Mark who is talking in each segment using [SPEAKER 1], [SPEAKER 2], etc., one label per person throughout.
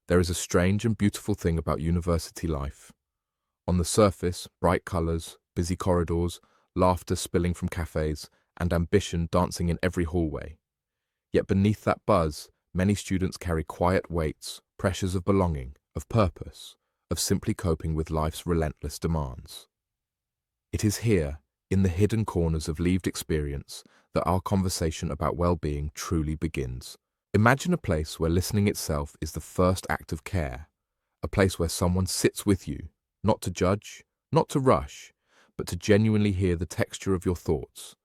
[SPEAKER 1] There is a strange and beautiful thing about university life. On the surface, bright colors, busy corridors, laughter spilling from cafes, and ambition dancing in every hallway. Yet beneath that buzz, many students carry quiet weights, pressures of belonging, of purpose, of simply coping with life's relentless demands. It is here, in the hidden corners of lived experience, that our conversation about well-being truly begins. Imagine a place where listening itself is the first act of care, a place where someone sits with you, not to judge, not to rush, but to genuinely hear the texture of your thoughts.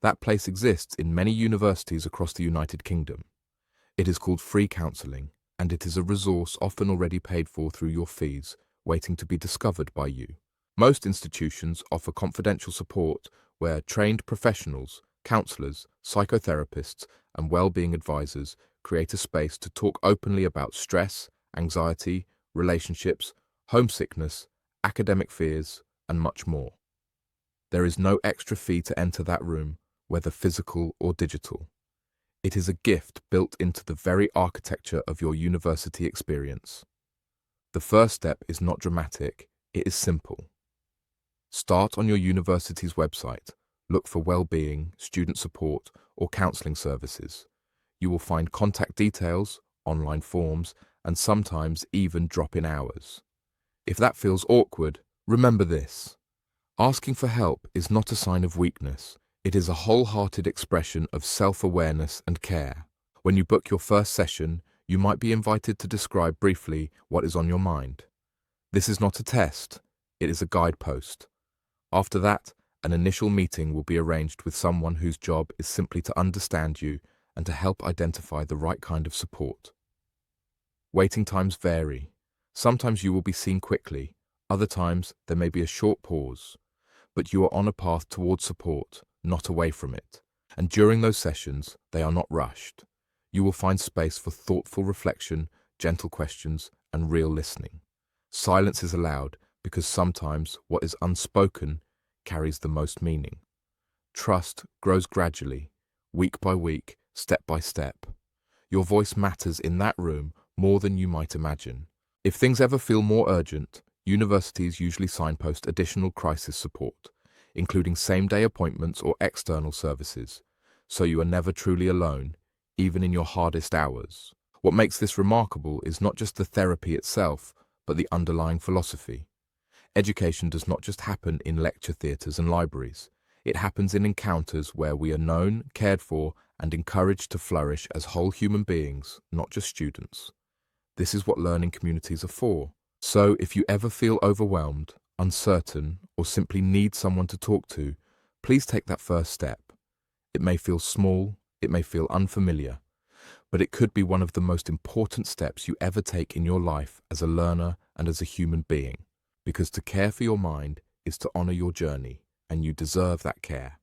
[SPEAKER 1] That place exists in many universities across the United Kingdom. It is called free counselling, and it is a resource often already paid for through your fees, waiting to be discovered by you. Most institutions offer confidential support where trained professionals, counsellors, psychotherapists, and well-being advisors create a space to talk openly about stress, anxiety, relationships, homesickness, academic fears, and much more. There is no extra fee to enter that room, whether physical or digital. It is a gift built into the very architecture of your university experience. The first step is not dramatic, it is simple. Start on your university's website, look for well-being, student support, or counselling services. You will find contact details, online forms, and sometimes even drop-in hours. If that feels awkward, remember this. Asking for help is not a sign of weakness. It is a wholehearted expression of self-awareness and care. When you book your first session, you might be invited to describe briefly what is on your mind. This is not a test, it is a guidepost. After that, an initial meeting will be arranged with someone whose job is simply to understand you and to help identify the right kind of support. Waiting times vary. Sometimes you will be seen quickly, other times there may be a short pause, but you are on a path towards support, not away from it. And during those sessions, they are not rushed. You will find space for thoughtful reflection, gentle questions, and real listening. Silence is allowed because sometimes what is unspoken carries the most meaning. Trust grows gradually, week by week, step by step. Your voice matters in that room more than you might imagine. If things ever feel more urgent, universities usually signpost additional crisis support, including same-day appointments or external services, so you are never truly alone, even in your hardest hours. What makes this remarkable is not just the therapy itself, but the underlying philosophy. Education does not just happen in lecture theatres and libraries. It happens in encounters where we are known, cared for, and encouraged to flourish as whole human beings, not just students. This is what learning communities are for. So if you ever feel overwhelmed, uncertain, or simply need someone to talk to, please take that first step. It may feel small, it may feel unfamiliar, but it could be one of the most important steps you ever take in your life as a learner and as a human being. Because to care for your mind is to honor your journey, and you deserve that care.